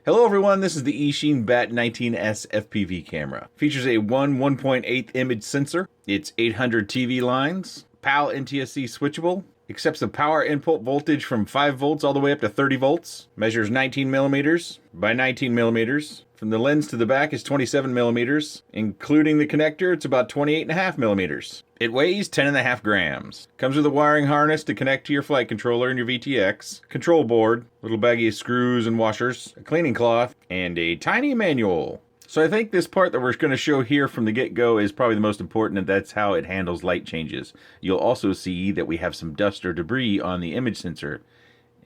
Hello everyone, this is the Eachine Bat19S FPV camera. Features a 1.8 image sensor. It's 800 TV lines, PAL NTSC switchable, accepts the power input voltage from 5 volts all the way up to 30 volts, measures 19 millimeters by 19 millimeters. From the lens to the back is 27 millimeters, including the connector, it's about 28.5 millimeters. It weighs 10.5 grams. Comes with a wiring harness to connect to your flight controller and your VTX, control board, little baggie of screws and washers, a cleaning cloth, and a tiny manual. So I think this part that we're going to show here from the get-go is probably the most important, and that's how it handles light changes. You'll also see that we have some dust or debris on the image sensor,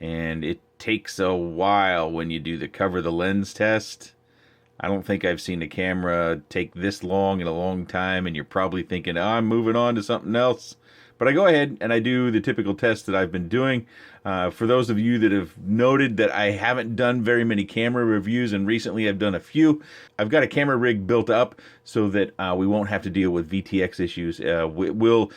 and it takes a while when you do the cover the lens test. I don't think I've seen a camera take this long in a long time, and you're probably thinking, oh, I'm moving on to something else. But I go ahead and I do the typical test that I've been doing. For those of you that have noted that I haven't done very many camera reviews, and recently I've done a few, I've got a camera rig built up so that we won't have to deal with VTX issues. We'll,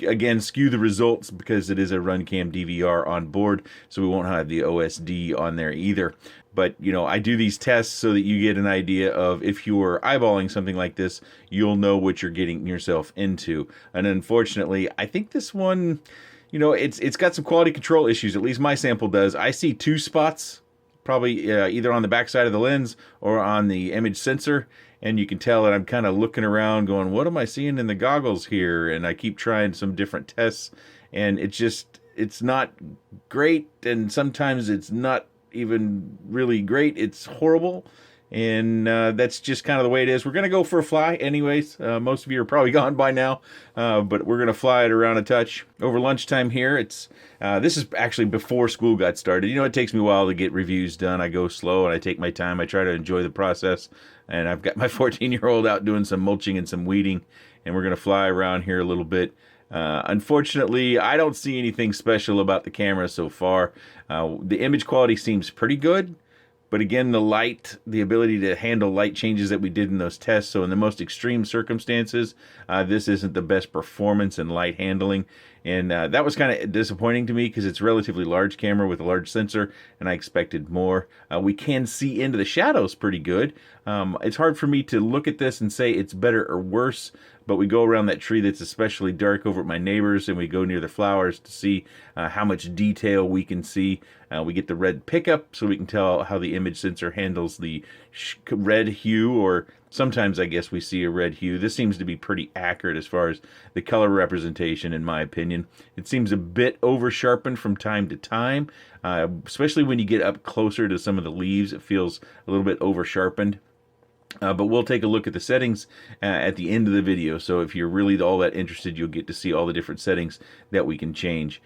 again, skew the results because it is a RunCam DVR on board, so we won't have the OSD on there either. But, you know, I do these tests so that you get an idea of if you are eyeballing something like this, you'll know what you're getting yourself into. And unfortunately, I think this one, you know, it's got some quality control issues. At least my sample does. I see 2 spots, probably either on the back side of the lens or on the image sensor. And you can tell that I'm kind of looking around going, what am I seeing in the goggles here? And I keep trying some different tests. And it's not great. And sometimes it's not even really great. It's horrible, and that's just kind of the way it is. We're gonna go for a fly anyways. Most of you are probably gone by now, but we're gonna fly it around a touch over lunchtime here. It's this is actually before school got started. You know, it takes me a while to get reviews done. I go slow and I take my time. I try to enjoy the process, and I've got my 14-year-old out doing some mulching and some weeding, and we're gonna fly around here a little bit. Unfortunately, I don't see anything special about the camera so far. The image quality seems pretty good, but again, the ability to handle light changes that we did in those tests, so in the most extreme circumstances, this isn't the best performance in light handling. And that was kind of disappointing to me because it's a relatively large camera with a large sensor, and I expected more. We can see into the shadows pretty good. It's hard for me to look at this and say it's better or worse, but we go around that tree that's especially dark over at my neighbors, and we go near the flowers to see how much detail we can see. We get the red pickup so we can tell how the image sensor handles the red hue, or sometimes I guess we see a red hue. This seems to be pretty accurate as far as the color representation, in my opinion. It seems a bit over sharpened from time to time, especially when you get up closer to some of the leaves. It feels a little bit over sharpened. But we'll take a look at the settings at the end of the video. So if you're really all that interested, you'll get to see all the different settings that we can change.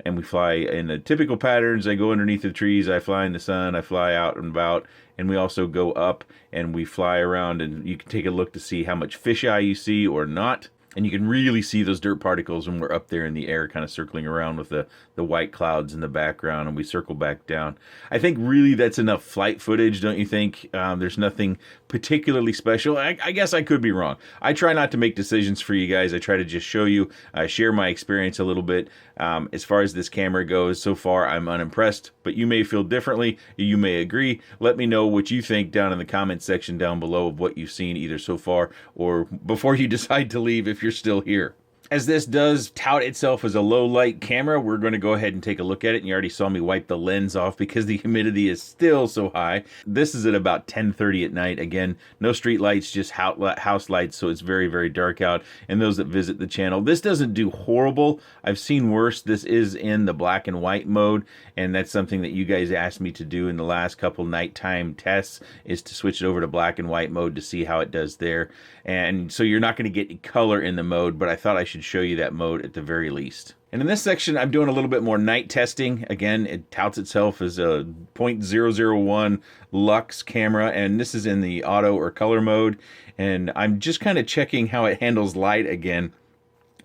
And we fly in the typical patterns. I go underneath the trees, I fly in the sun, I fly out and about, and we also go up and we fly around, and you can take a look to see how much fisheye you see or not. And you can really see those dirt particles when we're up there in the air, kind of circling around with the white clouds in the background, and we circle back down. I think really that's enough flight footage, don't you think? There's nothing particularly special. I guess I could be wrong. I try not to make decisions for you guys. I try to just show you, share my experience a little bit. As far as this camera goes, so far I'm unimpressed, but you may feel differently. You may agree. Let me know what you think down in the comments section down below of what you've seen either so far or before you decide to leave if you're still here. As this does tout itself as a low light camera, we're going to go ahead and take a look at it. And you already saw me wipe the lens off because the humidity is still so high. This is at about 10:30 at night. Again, no street lights, just house lights, so it's very, very dark out. And those that visit the channel, this doesn't do horrible. I've seen worse. This is in the black and white mode, and that's something that you guys asked me to do in the last couple nighttime tests, is to switch it over to black and white mode to see how it does there. And so you're not going to get color in the mode, but I thought I should show you that mode at the very least. And in this section, I'm doing a little bit more night testing. Again, it touts itself as a 0.001 lux camera, and this is in the auto or color mode. And I'm just kind of checking how it handles light again,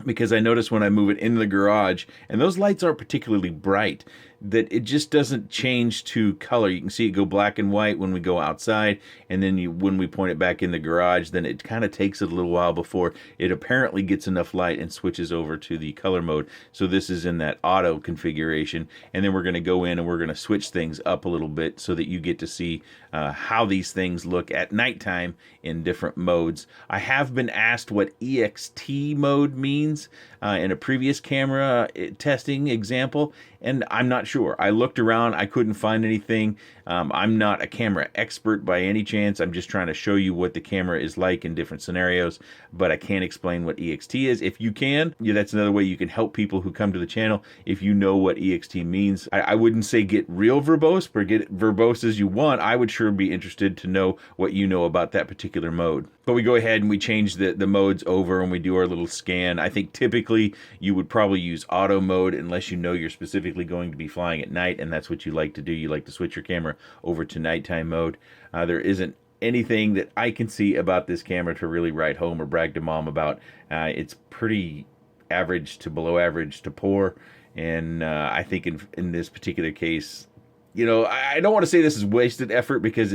because I notice when I move it into the garage, and those lights aren't particularly bright. that it just doesn't change to color. You can see it go black and white when we go outside, and then when we point it back in the garage, then it kind of takes it a little while before it apparently gets enough light and switches over to the color mode. So this is in that auto configuration, and then we're going to go in and we're going to switch things up a little bit so that you get to see how these things look at nighttime in different modes. I have been asked what EXT mode means in a previous camera testing example, and I'm not sure. I looked around, I couldn't find anything. I'm not a camera expert by any chance. I'm just trying to show you what the camera is like in different scenarios, but I can't explain what EXT is. If you can, yeah, that's another way you can help people who come to the channel. If you know what EXT means, I wouldn't say get real verbose, but get verbose as you want. I would sure be interested to know what you know about that particular mode. But we go ahead and we change the modes over and we do our little scan. I think typically you would probably use auto mode unless you know you're specifically going to be flying at night, and that's what you like to do. You like to switch your camera over to nighttime mode. There isn't anything that I can see about this camera to really write home or brag to mom about. It's pretty average to below average to poor, and I think in this particular case, you know, I don't want to say this is wasted effort, because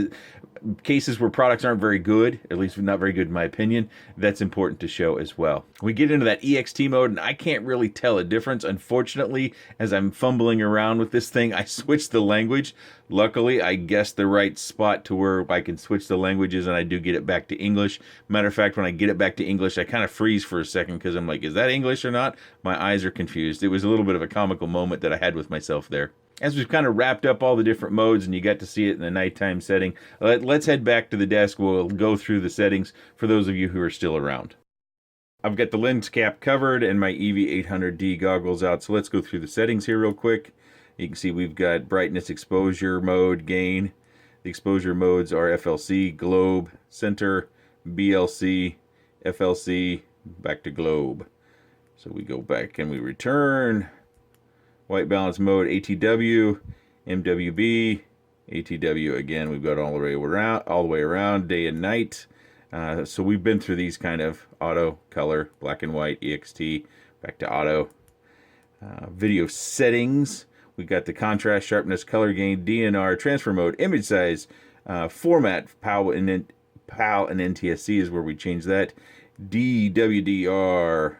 cases where products aren't very good, at least not very good in my opinion, that's important to show as well. We get into that EXT mode, and I can't really tell a difference. Unfortunately, as I'm fumbling around with this thing, I switched the language. Luckily, I guessed the right spot to where I can switch the languages, and I do get it back to English. Matter of fact, when I get it back to English, I kind of freeze for a second because I'm like, is that English or not? My eyes are confused. It was a little bit of a comical moment that I had with myself there. As we've kind of wrapped up all the different modes and you got to see it in the nighttime setting, let's head back to the desk. We'll go through the settings for those of you who are still around. I've got the lens cap covered and my EV800D goggles out, so let's go through the settings here real quick. You can see we've got brightness, exposure mode, gain. The exposure modes are FLC, globe, center, BLC, FLC, back to globe. So we go back and we return. White balance mode, ATW, MWB, ATW again. We've got all the way around, day and night. So we've been through these kind of auto, color, black and white, EXT, back to auto. Video settings. We've got the contrast, sharpness, color gain, DNR, transfer mode, image size, format, PAL and NTSC is where we change that. DWDR.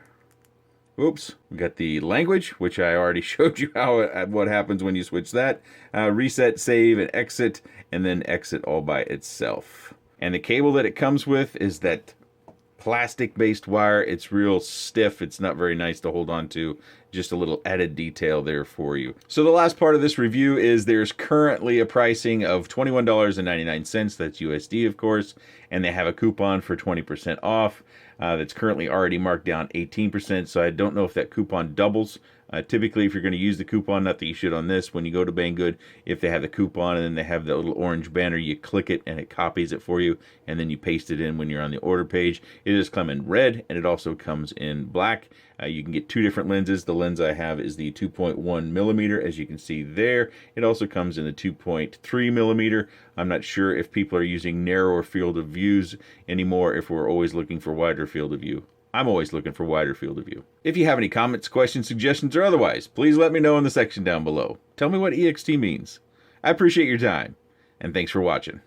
Oops, we got the language, which I already showed you what happens when you switch that. Reset, save, and exit, and then exit all by itself. And the cable that it comes with is that plastic-based wire. It's real stiff. It's not very nice to hold on to. Just a little added detail there for you. So the last part of this review is there's currently a pricing of $21.99. That's USD, of course, and they have a coupon for 20% off. That's currently already marked down 18%, so I don't know if that coupon doubles. Typically, if you're going to use the coupon, not that you should on this, when you go to Banggood, if they have the coupon and then they have the little orange banner, you click it and it copies it for you, and then you paste it in when you're on the order page. It does come in red, and it also comes in black. You can get two different lenses. The lens I have is the 2.1 millimeter, as you can see there. It also comes in the 2.3 millimeter. I'm not sure if people are using narrower field of views anymore, if we're always looking for wider field of view. I'm always looking for wider field of view. If you have any comments, questions, suggestions, or otherwise, please let me know in the section down below. Tell me what EXT means. I appreciate your time, and thanks for watching.